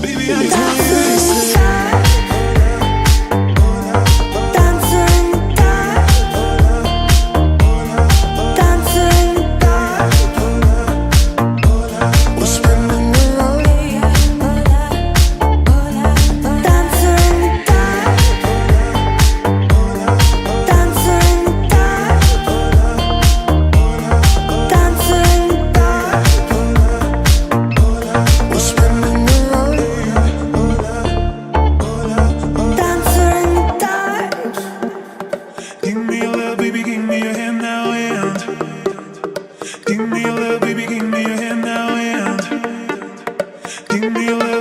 Baby, I just want you to say. Give me your love, baby, give me your hand now, and give me your love, baby, give me your hand now, and give me your love.